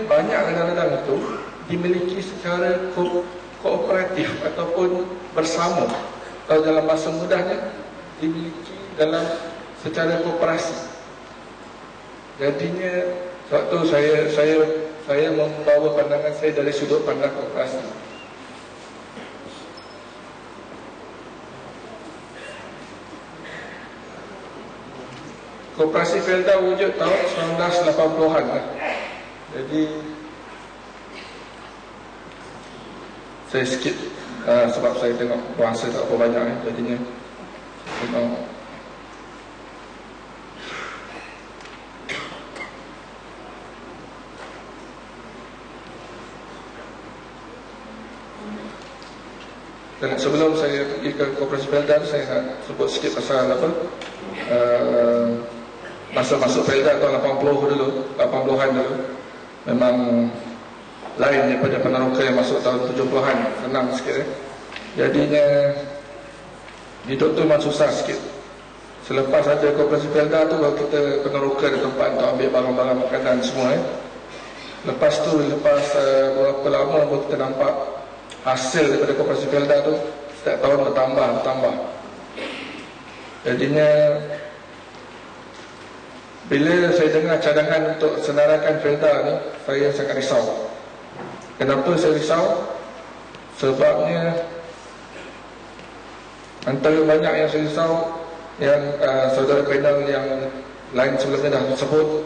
banyak ladang-ladang itu dimiliki secara kooperatif ataupun bersama, atau dalam bahasa mudahnya dimiliki dalam secara koperasi. Jadinya waktu saya membawa pandangan saya dari sudut pandang koperasi. Koperasi Felda wujud tahun 1980-an lah. Jadi saya skip sebab saya tengok bahasa tak apa banyak jadinya tengok. Dan sebelum saya pergi ke Koperasi Felda, saya nak sebut sikit pasal apa, masa masuk Felda tahun 80 dulu, 80-an dulu, memang lain daripada peneroka yang masuk tahun 70-an, senang sikit Jadinya hidup tu memang susah sikit. Selepas ada Koperasi Felda tu, baru kita peneroka di tempat untuk ambil barang-barang makanan semua Lepas tu, lepas berapa lama baru kita nampak hasil daripada Koperasi Felda tu setiap tahun bertambah. Jadinya bila saya dengar cadangan untuk senarakan Felda ni, saya sangat risau. Kenapa saya risau? Sebabnya antara banyak yang saya risau, yang saudara panel yang lain sebelumnya dah sebut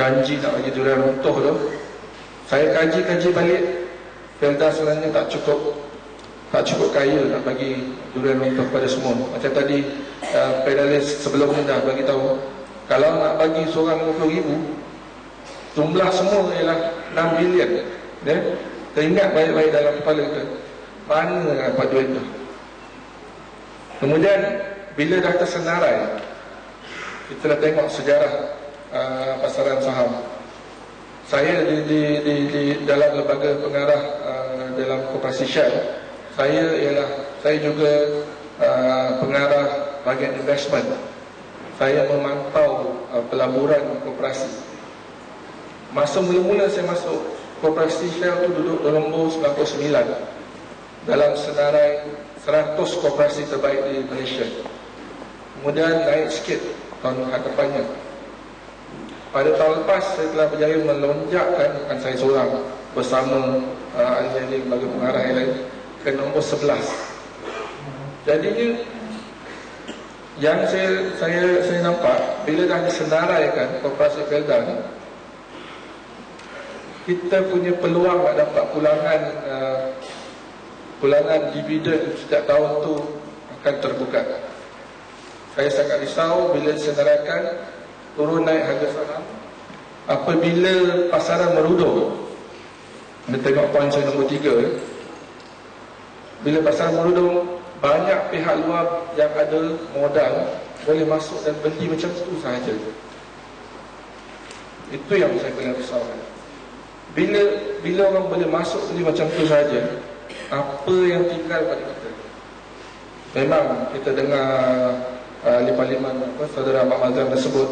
janji nak bagi durian runtuh tu. Saya kaji balik, Felda sebenarnya tak cukup kaya nak bagi durian runtuh pada semua. Macam tadi panelis sebelum ni dah bagi tahu, kalau nak bagi seorang 50,000, jumlah semua ialah 6 bilion. Teringat baik-baik dalam kepala kita, mana dapat duit tu. Kemudian bila dah tersenarai, kita dah tengok sejarah pasaran saham. Saya di dalam lembaga pengarah dalam Koperasi Shell, saya juga pengarah bahagian investment. Saya memantau pelaburan koperasi. Masa mula-mula saya masuk Koperasi Shell tu duduk dalam nombor 99 dalam senarai 100 koperasi terbaik di Malaysia. Kemudian naik sikit tahun hadapannya. Pada tahun lepas saya telah berjaya melonjakkan, bukan saya seorang, bersama ahli-ahli lembaga pengarah yang lain, ke nombor 11. Jadinya yang saya nampak, bila dah disenaraikan Koperasi Felda ni, kita punya peluang nak dapat pulangan dividen setiap tahun tu akan terbuka. Saya sangat risau bila disenaraikan turun naik harga saham. Apabila pasaran merudum, kita tengok poin saya nombor 3. Bila pasaran merudum, banyak pihak luar yang ada modal boleh masuk dan beli macam tu sahaja. Itu yang saya paling risaukan. Bila orang boleh masuk beli macam tu sahaja, apa yang tinggal pada kita? Memang kita dengar lipan-lipan saudara Ahmad Mazam tersebut,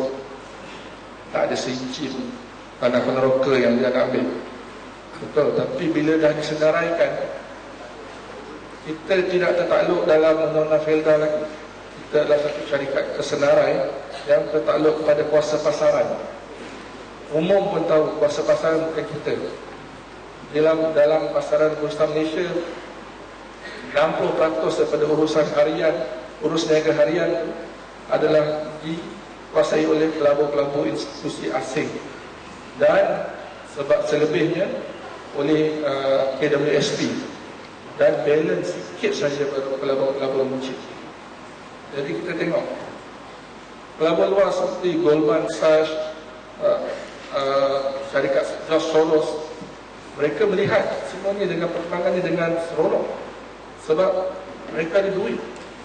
tak ada seinci pun tanah peneroka yang dia nak ambil. Betul, tapi bila dah disenaraikan, kita tidak tertakluk dalam undang-undang Felda lagi. Kita adalah satu syarikat kesenarai yang tertakluk kepada kuasa pasaran. Umum pun tahu kuasa pasaran bukan kita. Dalam pasaran Bursa Malaysia, 60% daripada urusan harian, urus niaga harian adalah dikuasai oleh pelabur-pelabur institusi asing, dan sebab selebihnya oleh KWSP, dan balance sikit saja pada pelabur-pelabur muncik. Jadi kita tengok pelabur luar seperti Goldman Sachs, syarikat George Soros, mereka melihat semuanya dengan perkembangannya dengan seronok, sebab mereka ada duit.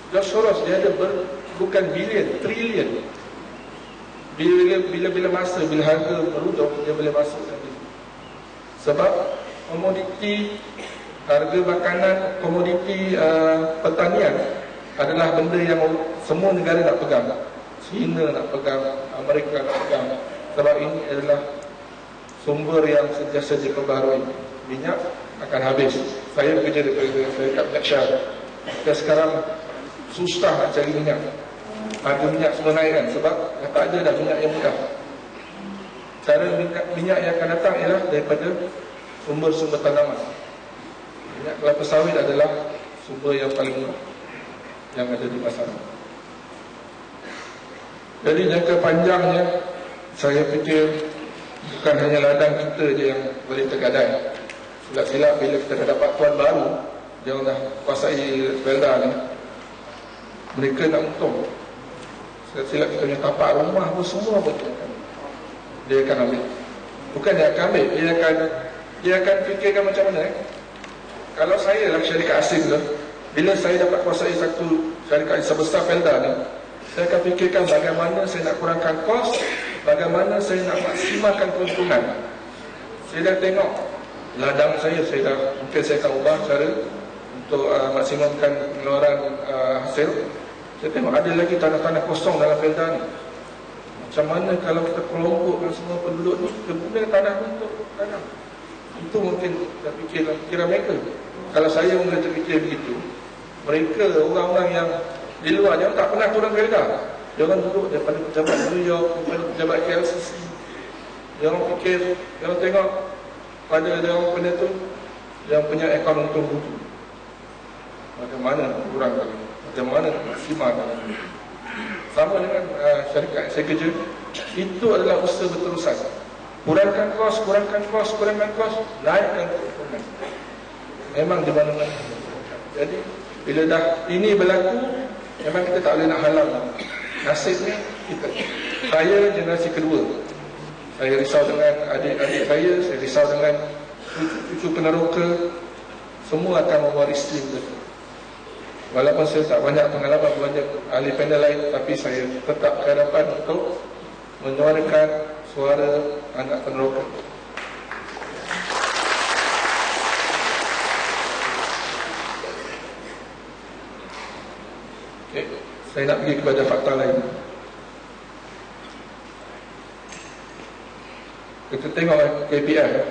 George Soros dia ada bukan bilion, trilion. Bila masa, bila harga merudum, dia boleh masuk lagi. Sebab komoditi, harga makanan, komoditi pertanian adalah benda yang semua negara nak pegang. China nak pegang, Amerika nak pegang. Sebab ini adalah sumber yang sentiasa diperbaharui. Minyak akan habis. Saya bekerja daripada syarikat minyak Shell. Dan sekarang susah nak cari minyak. Harga minyak semua naik kan, sebab tak ada dah minyak yang mudah. Cara minyak yang akan datang ialah daripada sumber-sumber tanaman. Minyak kelapa sawit adalah sumber yang paling murah yang ada di pasaran. Jadi jangka panjangnya, saya fikir bukan hanya ladang kita je yang boleh tergadai. Silap-silap bila kita dah dapat tuan baru yang dah kuasai Felda ni, mereka nak untung. Silap-silap kita punya tapak rumah pun semua pun dia akan ambil. Bukan dia akan ambil, dia akan fikirkan macam mana. Kalau saya dalam syarikat asing tu, bila saya dapat kuasai satu syarikat sebesar Felda ni, saya akan fikirkan bagaimana saya nak kurangkan kos, bagaimana saya nak maksimalkan keuntungan. Saya dah tengok ladang saya dah, mungkin saya akan ubah cara untuk maksimumkan pengeluaran hasil. Saya tengok ada lagi tanah-tanah kosong dalam Felda ni. Macam mana kalau kita kelompokkan semua penduduk ni, kita guna tanah untuk tanam. Itu mungkin fikiran mereka. Kalau saya mula terfikir begitu, mereka orang-orang yang di luar, dia tak pernah turun Felda. Dia orang duduk daripada pejabat New York, daripada pejabat KLCC. Dia orang fikir, dia orang tengok pada dia orang benda tu, yang punya akaun untung buku. Bagaimana nak kurangkan, bagaimana nak maksimalkan. Sama dengan syarikat saya kerja, itu adalah usaha berterusan. Kurangkan kos, naikkan keuntungan. Memang di mana-mana. Jadi bila dah ini berlaku, memang kita tak boleh nak halang. Nasibnya kita. Saya generasi kedua. Saya risau dengan adik-adik saya risau dengan cucu peneroka. Semua akan mewarisi itu. Walaupun saya tak banyak pengalaman banyak ahli panel lain, tapi saya tetap berhadapan untuk menyuarakan suara anak peneroka. Okay. Saya nak pergi kepada fakta lain. Kita tengok KPI.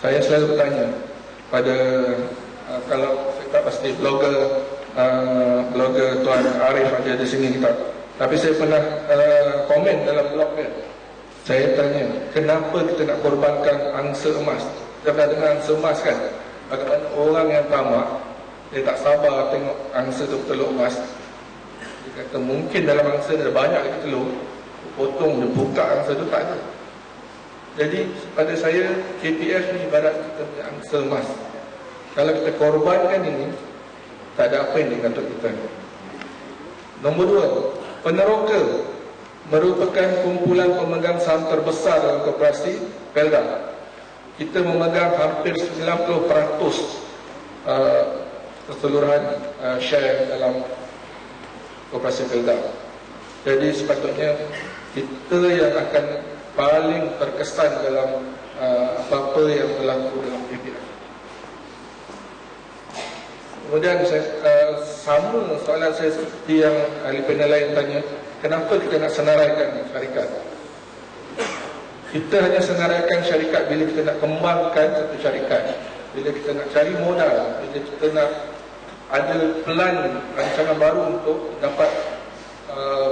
Saya selalu bertanya pada kalau saya tak pasti blogger Tuan Arif ada di sini kita. Tapi saya pernah komen dalam blog dia. Saya tanya, kenapa kita nak korbankan angsa emas? Kita pernah dengar angsa emas kan? Bagaimana orang yang tamak, dia tak sabar tengok angsa tu bertelur emas. Dia kata mungkin dalam angsa ada banyak lagi telur, potong dia buka angsa tu, tak ada. Jadi pada saya KPF ni ibarat kita punya angsa emas. Kalau kita korbankan ini, tak ada apa yang dikatakan kita. Nombor 2, peneroka merupakan kumpulan pemegang saham terbesar dalam koperasi Felda. Kita memegang hampir 90% keseluruhan share dalam koperasi Felda. Jadi sepatutnya kita yang akan paling terkesan dalam apa-apa yang berlaku dalam KPF. Kemudian sama soalan saya seperti yang ahli panel lain tanya, kenapa kita nak senaraikan syarikat? Kita hanya senaraikan syarikat bila kita nak kembangkan satu syarikat, bila kita nak cari modal, bila kita nak ada plan rancangan baru untuk dapat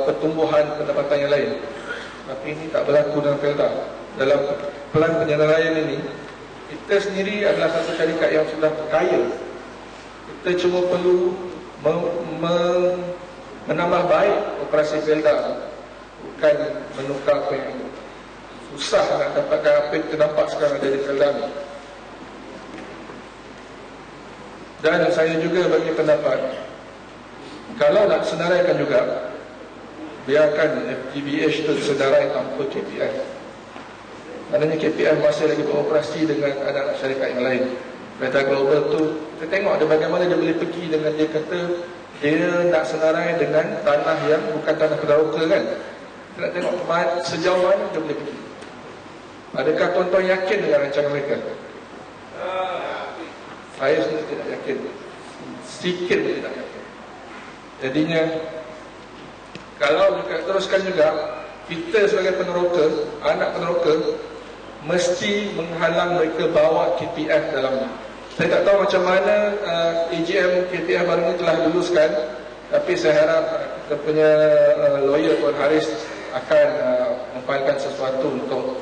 pertumbuhan pendapatan yang lain. Tapi ini tak berlaku dalam Felda. Dalam plan penyenaraian ini, kita sendiri adalah satu syarikat yang sudah kaya. Kita cuma perlu menambah baik operasi Felda, bukan menukar apa yang susah nak dapatkan apa yang kita nampak sekarang ada di Felda ni. Dan saya juga bagi pendapat, kalau nak senaraikan juga, biarkan FGBH itu senarai tanpa KPI. Maknanya KPI masih lagi beroperasi dengan anak-anak syarikat yang lain. Beta Global tu, kita tengok ada bagaimana dia boleh pergi dengan dia kata dia nak senarai dengan tanah yang bukan tanah peneroka kan. Kita nak tengok sejauh mana dia boleh pergi. Adakah tuan-tuan yakin dengan rancangan mereka? Saya sendiri tidak yakin. Sikit pun tidak yakin. Jadinya kalau kita teruskan juga, kita sebagai peneroka, anak peneroka, mesti menghalang mereka bawa KPF dalamnya. Saya tak tahu macam mana AGM KPF baru ini telah luluskan, tapi saya harap kita punya lawyer Puan Haris akan memfailkan sesuatu untuk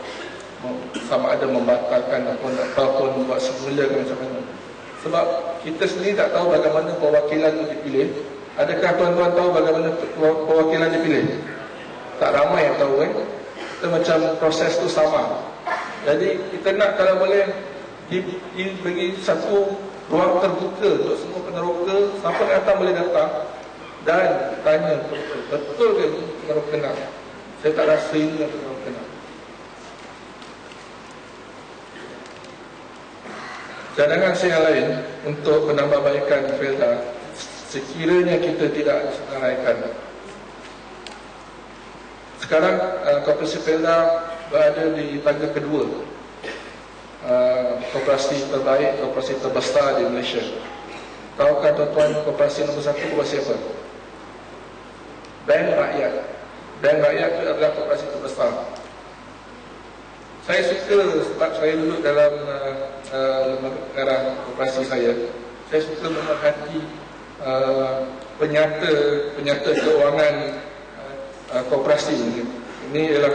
sama ada membatalkan ataupun buat semula ke macam mana. Sebab kita sendiri tak tahu bagaimana perwakilan itu dipilih. Adakah tuan-tuan tahu bagaimana perwakilan dipilih? Tak ramai yang tahu Kita macam proses tu sama. Jadi kita nak kalau boleh bagi satu ruang terbuka untuk semua peneroka, siapa yang datang boleh datang dan tanya betul ke peneroka nak. Saya tak rasa ini yang peneroka nak. Cadangan saya yang lain untuk penambahbaikan Felda, sekiranya kita tidak disenaraikan. Sekarang Koperasi Felda berada di tangga kedua, koperasi terbaik, koperasi terbesar di Malaysia. Tahukah tuan-tuan koperasi nombor 1 koperasi apa? Bank Rakyat. Bank Rakyat itu adalah koperasi terbesar. Saya suka sebab saya duduk dalam negara koperasi saya suka memerhati penyata keuangan koperasi. Ini ialah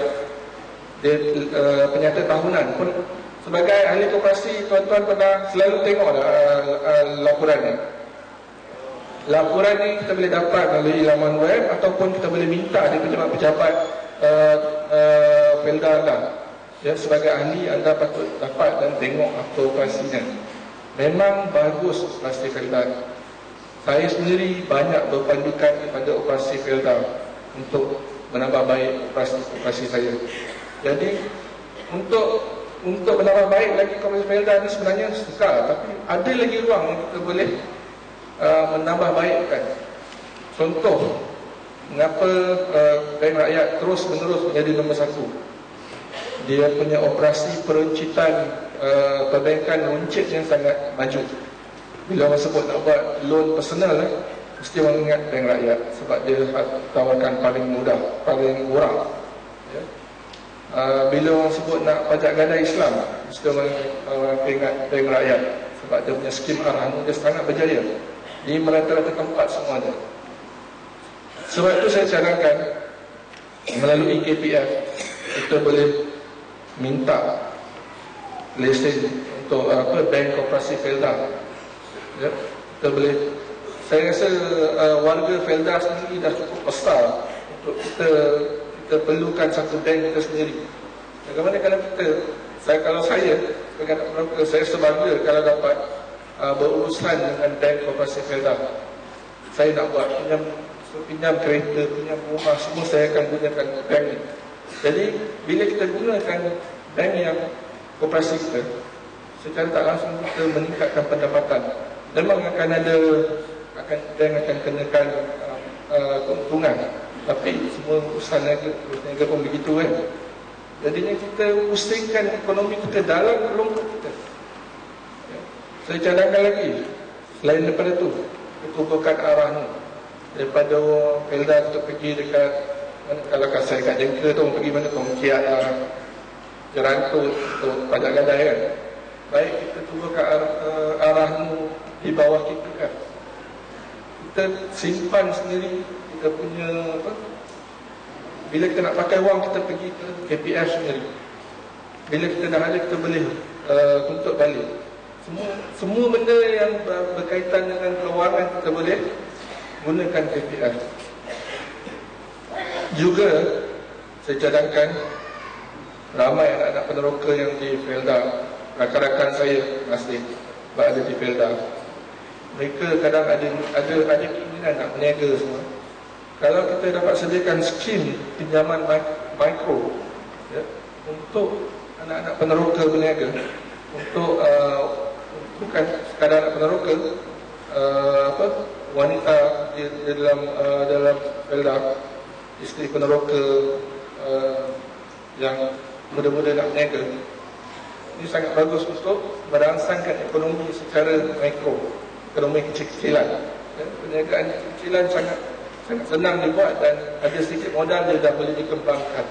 penyata tahunan pun. Sebagai ahli koperasi, tuan-tuan pernah selalu tengok laporan ni. Laporan ni kita boleh dapat melalui laman web ataupun kita boleh minta dari pejabat-pejabat Felda anda. Ya, sebagai ahli anda patut dapat dan tengok apa operasinya. Memang bagus operasi Felda. Saya sendiri banyak berpandukan kepada operasi Felda untuk menambah baik operasi saya. Jadi untuk menambah baik lagi operasi Felda ini sebenarnya sukar, tapi ada lagi ruang yang kita boleh menambah baikkan. Contoh, mengapa Bank Rakyat terus menerus menjadi nombor 1? Dia punya operasi peruncitan perbankan runcit yang sangat maju. Bila orang sebut nak buat loan personal, mesti orang ingat Bank Rakyat sebab dia tawarkan paling mudah, paling murah. Ya. Bila orang sebut nak pajak ganda Islam, mesti orang ingat Bank Rakyat sebab dia punya skim arahan dia sangat berjaya di merata-rata tempat semua ada. Sebab itu saya cadangkan melalui KPF kita boleh minta lesen untuk bank koperasi Felda. Ya, kita boleh. Saya rasa warga Felda sendiri dah cukup besar untuk kita perlukan satu bank kita sendiri. Bagaimana kalau saya sebagai peneroka, saya sebangga kalau dapat berurusan dengan bank koperasi Felda. Saya nak buat pinjam kereta, pinjam rumah, semua saya akan gunakan bank ni. Jadi bila kita gunakan bank yang koperasi kita, secara tak langsung kita meningkatkan pendapatan. Memang akan ada bank akan kenakan keuntungan, tapi semua urusan niaga pun begitu kan. Jadinya kita pusingkan ekonomi kita dalam kelompok kita. Ya. Saya cadangkan lagi, selain daripada tu, kita ubahkan arah ni daripada Felda untuk pergi dekat mana, kalau saya kat Jengka tu pergi mana tu, Kiat Jerantut untuk pajak gadai kan. Baik kita tunggu ke arah di bawah kita kan. Kita simpan sendiri kita punya apa. Bila kita nak pakai wang kita pergi ke KPF sendiri. Bila kita dah ada kita boleh tuntut balik. Semua benda yang berkaitan dengan kewangan kita boleh gunakan KPF. Juga saya cadangkan ramai anak-anak peneroka yang di Felda, rakan-rakan saya masih berada di Felda. Mereka kadang ada keinginan nak berniaga semua. Kalau kita dapat sediakan skim pinjaman mikro ya, untuk anak-anak peneroka berniaga, untuk bukan sekadar anak peneroka, wanita di dalam Felda, isteri peneroka yang muda-muda nak berniaga. Ini sangat bagus untuk merangsangkan ekonomi secara mikro, ekonomi kecil-kecilan. Ya, perniagaan kecil-kecilan sangat senang dibuat dan ada sedikit modal dia dah boleh dikembangkan.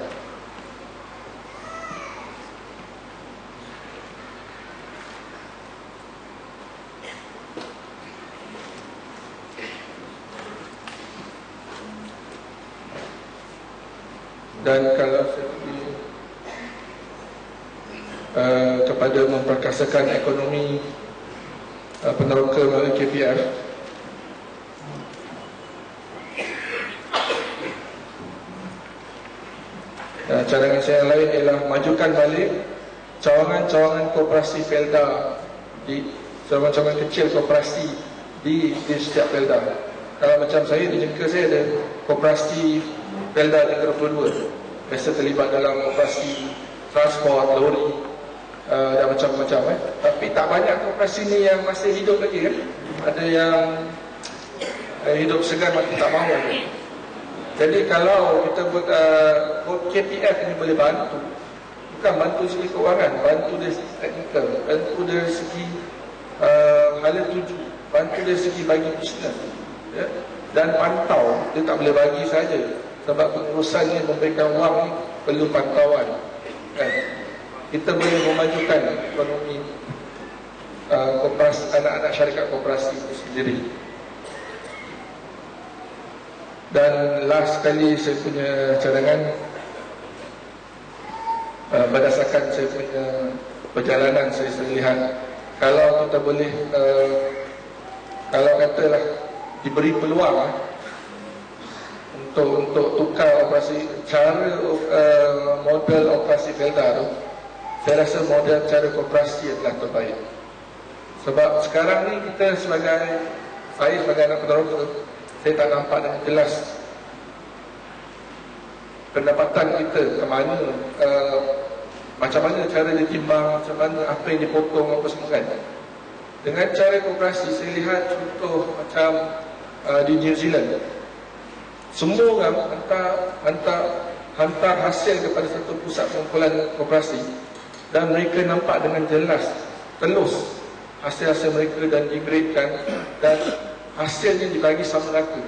Dan kalau segi kepada memperkasakan ekonomi peneroka melalui KPF, cadangan saya yang lain ialah majukan balik cawangan-cawangan koperasi Felda, di cawangan-cawangan kecil koperasi di setiap Felda. Kalau macam saya, di Jengka saya ada koperasi Felda 32, biasa terlibat dalam operasi transport, lori dan macam-macam. Tapi tak banyak koperasi ni yang masih hidup lagi kan. Ada yang hidup segan mati tak mahu. Jadi kalau kita buat KPF ini boleh bantu, bukan bantu segi keuangan, bantu dari segi teknikal, bantu dari segi hala tuju, bantu dari segi bagi bisnes, ya? Dan pantau. Dia tak boleh bagi saja, sebab pengurusan ni memberikan wang ni perlu pantauan, kan? Kita boleh memajukan ekonomi koperasi, anak-anak syarikat koperasi itu sendiri. Dan last sekali saya punya cadangan, berdasarkan saya punya perjalanan, saya lihat kalau kita boleh kalau katalah diberi peluang untuk tukar operasi, cara model operasi Felda tu, saya rasa model cara koperasi adalah terbaik. Sebab sekarang ni kita sebagai anak peneroka, saya tak nampak dengan jelas pendapatan kita ke mana, macam mana cara dia timbang, macam mana apa yang dipotong, apa semua kan. Dengan cara koperasi, saya lihat contoh macam di New Zealand, semua orang hantar hasil kepada satu pusat pengumpulan koperasi, dan mereka nampak dengan jelas telus hasil-hasil mereka dan digradekan, dan hasilnya dibagi sama rata.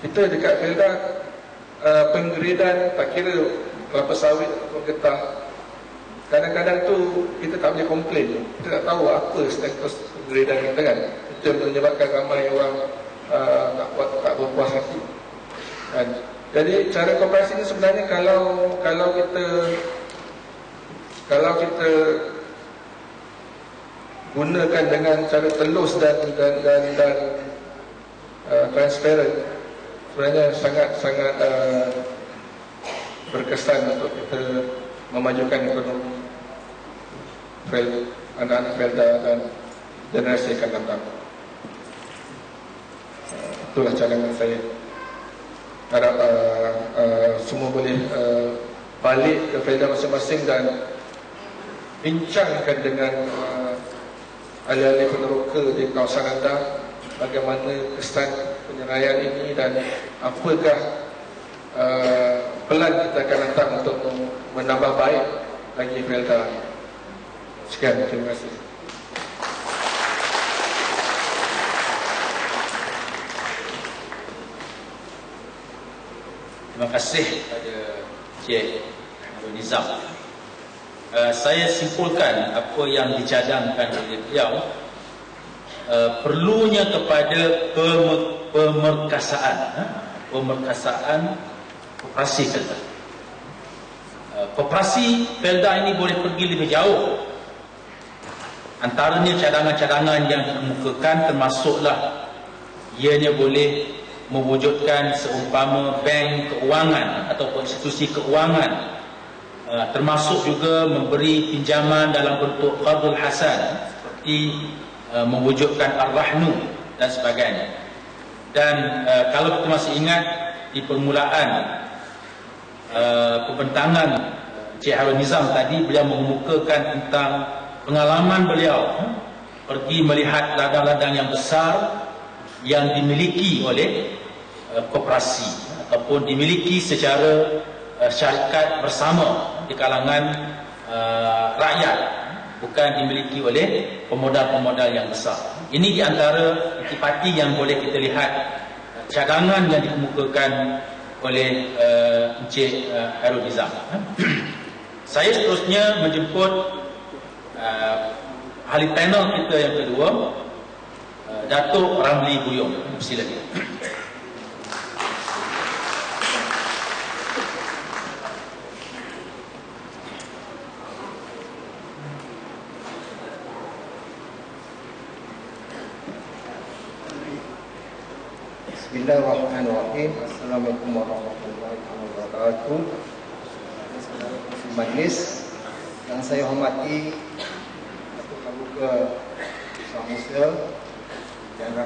Kita dekat Felda, penggradean tak kira kelapa sawit ataupun getah, kadang-kadang tu kita tak boleh komplain. Kita tak tahu apa status penggradean kita kan. Itu yang menyebabkan ramai orang tak berpuas hati kan. Jadi cara koperasi ni sebenarnya kalau kita gunakan dengan cara telus dan transparent, sebenarnya sangat berkesan untuk kita memajukan ekonomi anak-anak Felda dan generasi akan datang. Itulah cadangan saya. Harap semua boleh balik ke Felda masing-masing dan bincangkan dengan ahli-ahli peneroka di kawasan anda bagaimana kesan penyeraian ini dan apakah pelan kita akan datang untuk menambah baik lagi Felda. Sekian, terima kasih. Terima kasih kepada Cik Nizam. Saya simpulkan apa yang dicadangkan oleh beliau, perlunya kepada pemerkasaan koperasi Felda. Koperasi Felda ini boleh pergi lebih jauh. Antaranya cadangan-cadangan yang dikemukakan termasuklah ianya boleh mewujudkan seumpama bank keuangan ataupun institusi keuangan, termasuk juga memberi pinjaman dalam bentuk qardul hasan seperti mewujudkan ar-rahnu dan sebagainya. Dan kalau kita masih ingat di permulaan pembentangan Cik Harun Nizam tadi, beliau mengemukakan tentang pengalaman beliau pergi melihat ladang-ladang yang besar yang dimiliki oleh koperasi ataupun dimiliki secara syarikat bersama di kalangan rakyat, bukan dimiliki oleh pemodal-pemodal yang besar. Ini di antara intipati yang boleh kita lihat cadangan yang dikemukakan oleh Encik Harun Nizam. Saya seterusnya menjemput ahli panel kita yang kedua, Datuk Ramli Buyong. Silakan. Bismillahirrahmanirrahim. Assalamualaikum warahmatullahi wabarakatuh. Majlis yang saya hormati Datuk Paduka Besar Musa dan